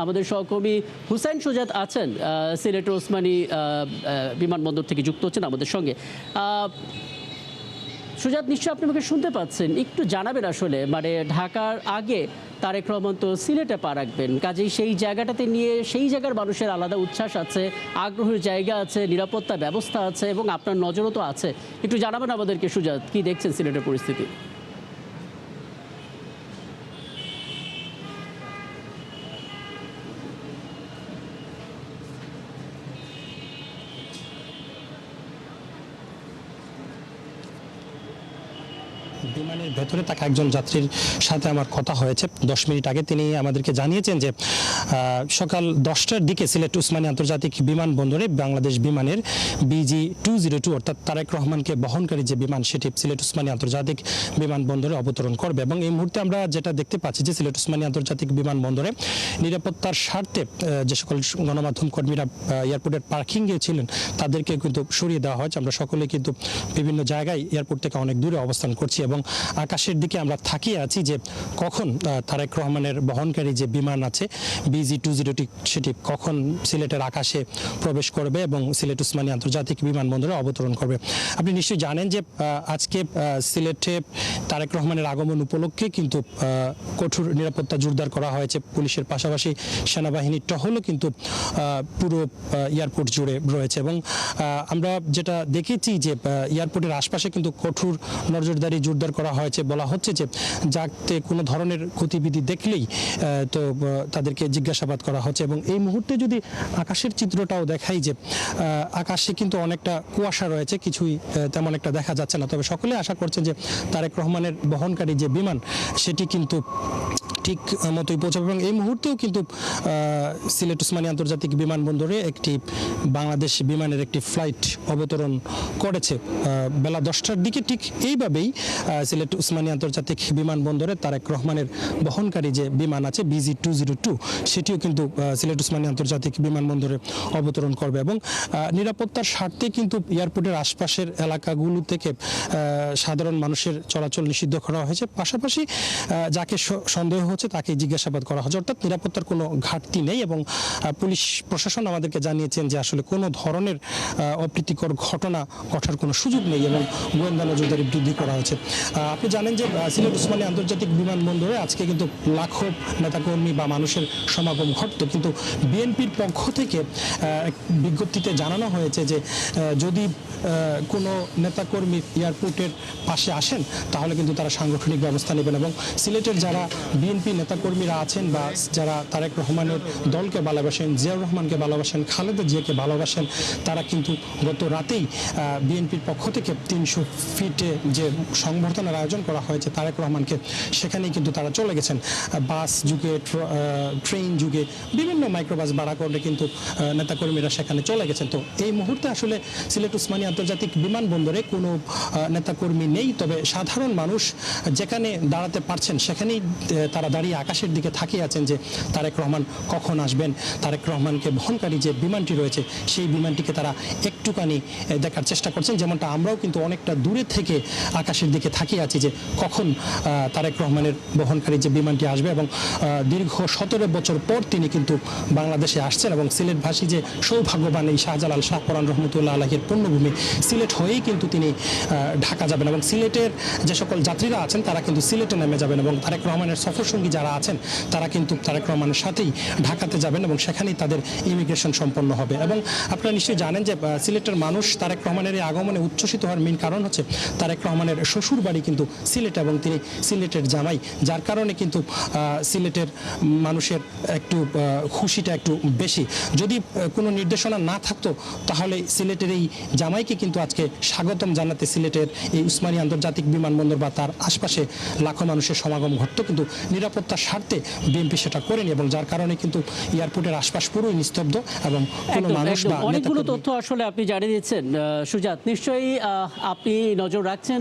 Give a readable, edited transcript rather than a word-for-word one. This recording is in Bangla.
আমাদের সহকর্মী হুসাইন সুজাত আছেন সিলেট ওসমানী বিমানবন্দর থেকে যুক্ত হচ্ছেন আমাদের সঙ্গে। সুজাত, নিশ্চয়ই আপনি আমাকে শুনতে পাচ্ছেন, একটু জানাবেন আসলে মানে ঢাকার আগে তারেক রহমান তো সিলেটে পা রাখবেন, কাজেই সেই জায়গাটাতে নিয়ে সেই জায়গার মানুষের আলাদা উচ্ছ্বাস আছে, আগ্রহের জায়গা আছে, নিরাপত্তা ব্যবস্থা আছে এবং আপনার নজরও তো আছে। একটু জানাবেন আমাদেরকে সুজাত, কি দেখছেন সিলেটের পরিস্থিতি? বিমানের ভেতরে থাকা একজন যাত্রীর সাথে আমার কথা হয়েছে 10 মিনিট আগে। তিনি আমাদেরকে জানিয়েছেন যে সকাল 10টার দিকে সিলেট উসমানী আন্তর্জাতিক বিমানবন্দরে বাংলাদেশ বিমানের BG-202 অর্থাৎ তারেক রহমানকে বহনকারী যে বিমান সেটি সিলেট উসমানী আন্তর্জাতিক বিমানবন্দরে অবতরণ করবে। এবং এই মুহূর্তে আমরা যেটা দেখতে পাচ্ছি যে সিলেট উসমানী আন্তর্জাতিক বিমানবন্দরে নিরাপত্তার স্বার্থে যে সকল গণমাধ্যম কর্মীরা এয়ারপোর্টের পার্কিংয়ে ছিলেন তাদেরকে কিন্তু সরিয়ে দেওয়া হয়েছে। আমরা সকলে কিন্তু বিভিন্ন জায়গায় এয়ারপোর্ট থেকে অনেক দূরে অবস্থান করছি এবং আকাশের দিকে আমরা তাকিয়ে আছি যে কখন তারেক রহমানের বহনকারী যে বিমান আছে BG-202 সেটি কখন সিলেটের আকাশে প্রবেশ করবে এবং সিলেট উসমানী আন্তর্জাতিক বিমানবন্দরে অবতরণ করবে। আপনি নিশ্চয়ই জানেন যে আজকে সিলেটে তারেক রহমানের আগমন উপলক্ষে কিন্তু কঠোর নিরাপত্তা জোরদার করা হয়েছে। পুলিশের পাশাপাশি সেনাবাহিনীর টহলও কিন্তু পুরো এয়ারপোর্ট জুড়ে রয়েছে এবং আমরা যেটা দেখেছি যে এয়ারপোর্টের আশপাশে কিন্তু কঠোর নজরদারি জোরদার করা হয়েছে। বলা হচ্ছে যে যাতে কোনো ধরনের গতিবিধি দেখলেই তো তাদেরকে জিজ্ঞাসাবাদ করা হচ্ছে। এবং এই মুহূর্তে যদি আকাশের চিত্রটাও দেখাই যে আকাশে কিন্তু অনেকটা কুয়াশা রয়েছে, কিছুই তেমন একটা দেখা যাচ্ছে না। তবে সকলে আশা করছেন যে তারেক রহমানের বহনকারী যে বিমান সেটি কিন্তু ঠিক মতোই পৌঁছাবে। এবং এই মুহূর্তেও কিন্তু সিলেট উসমানী আন্তর্জাতিক বিমানবন্দরে একটি বাংলাদেশ বিমানের একটি ফ্লাইট অবতরণ করেছে বেলা 10টার দিকে। ঠিক এইভাবেই সিলেট উসমানী আন্তর্জাতিক বিমানবন্দরে তারেক রহমানের বহনকারী যে বিমান আছে BG-202 সেটিও কিন্তু সিলেট উসমানী আন্তর্জাতিক বিমানবন্দরে অবতরণ করবে। এবং নিরাপত্তার স্বার্থে কিন্তু এয়ারপোর্টের আশপাশের এলাকাগুলো থেকে সাধারণ মানুষের চলাচল নিষিদ্ধ করা হয়েছে। পাশাপাশি যাকে সন্দেহ হচ্ছে তাকে জিজ্ঞাসাবাদ করা হচ্ছে, অর্থাৎ নিরাপত্তার কোনো ঘাটতি নেই। এবং পুলিশ প্রশাসন আমাদেরকে জানিয়েছেন যে আসলে কোনো ধরনের অপ্রীতিকর ঘটনা ঘটার কোনো সুযোগ নেই এবং গোয়েন্দা নজরদারি বৃদ্ধি করা হয়েছে। আপনি জানেন যে সিলেট উসমানী আন্তর্জাতিক বিমানবন্দরে আজকে কিন্তু লাখো নেতাকর্মী বা মানুষের সমাগম ঘটত, কিন্তু বিএনপির পক্ষ থেকে বিজ্ঞপ্তিতে জানানো হয়েছে যে যদি কোনো নেতাকর্মী এয়ারপোর্টের পাশে আসেন তাহলে কিন্তু তারা সাংগঠনিক ব্যবস্থা নেবেন। এবং সিলেটের যারা বিএনপি নেতাকর্মীরা আছেন বা যারা তারেক রহমানের দলকে ভালোবাসেন, জিয়াউর রহমানকে ভালোবাসেন, খালেদা জিয়াকে ভালোবাসেন, তারা কিন্তু গত রাতেই বিএনপির পক্ষ থেকে 300 ফিটে যে সংবর্ধনার আয়োজন করা হয়েছে তারেক রহমানকে, সেখানেই কিন্তু তারা চলে গেছেন। বাস যুগে, ট্রেন যুগে বিভিন্ন মাইক্রোবাস ভাড়া করলে কিন্তু নেতাকর্মীরা সেখানে চলে গেছেন। তো এই মুহূর্তে আসলে সিলেট উসমানী আন্তর্জাতিক বিমানবন্দরে কোনো নেতাকর্মী নেই, তবে সাধারণ মানুষ যেখানে দাঁড়াতে পারছেন সেখানেই তারা দাঁড়িয়ে আকাশের দিকে তাকিয়ে আছেন যে তারেক রহমান কখন আসবেন। তারেক রহমানকে বহনকারী যে বিমানটি রয়েছে সেই বিমানটিকে তারা একটুখানি দেখার চেষ্টা করছেন, যেমনটা আমরাও কিন্তু অনেকটা দূরে থেকে আকাশের দিকে তাকিয়ে আছি যে কখন তারেক রহমানের বহনকারী যে বিমানটি আসবে। এবং দীর্ঘ 17 বছর পর তিনি কিন্তু বাংলাদেশে আসছেন এবং সিলেটবাসী যে সৌভাগ্যবান, এই শাহজালাল শাহপরান রহমতুল্লাহ আলাহির পূর্ণভূমি সিলেট হয়েই কিন্তু তিনি ঢাকা যাবেন এবং সিলেটের যে সকল যাত্রীরা আছেন তারা কিন্তু সিলেটে নেমে যাবেন এবং তারেক রহমানের সফরসঙ্গী যারা আছেন তারা কিন্তু তারেক রহমানের সাথেই ঢাকাতে যাবেন এবং সেখানেই তাদের ইমিগ্রেশন সম্পন্ন হবে। এবং আপনারা নিশ্চয়ই জানেন যে সিলেটের মানুষ তারেক রহমানের এই আগমনে উচ্ছ্বসিত হওয়ার মেইন কারণ হচ্ছে তারেক রহমানের শ্বশুর বাড়ি কিন্তু সিলেট এবং তিনি সিলেটের জামাই, যার কারণে কিন্তু সিলেটের মানুষের একটু খুশিটা একটু বেশি। যদি কোনো নির্দেশনা না থাকতো তাহলে সিলেটের এই জামাইকে কিন্তু আজকে স্বাগতম জানাতে সিলেটের এই উসমানী আন্তর্জাতিক বিমানবন্দর বা তার আশপাশে লাখো মানুষের সমাগম ঘটতো, কিন্তু নিরাপত্তার স্বার্থে বিএনপি সেটা করেনি এবং যার কারণে কিন্তু এয়ারপোর্টের আশপাশ পুরোই নিস্তব্ধ এবং কোনো মানুষ বা অনেকগুলো তথ্য আসলে আপনি জানিয়ে দিচ্ছেন সুজাত, নিশ্চয়ই আপনি নজর রাখছেন।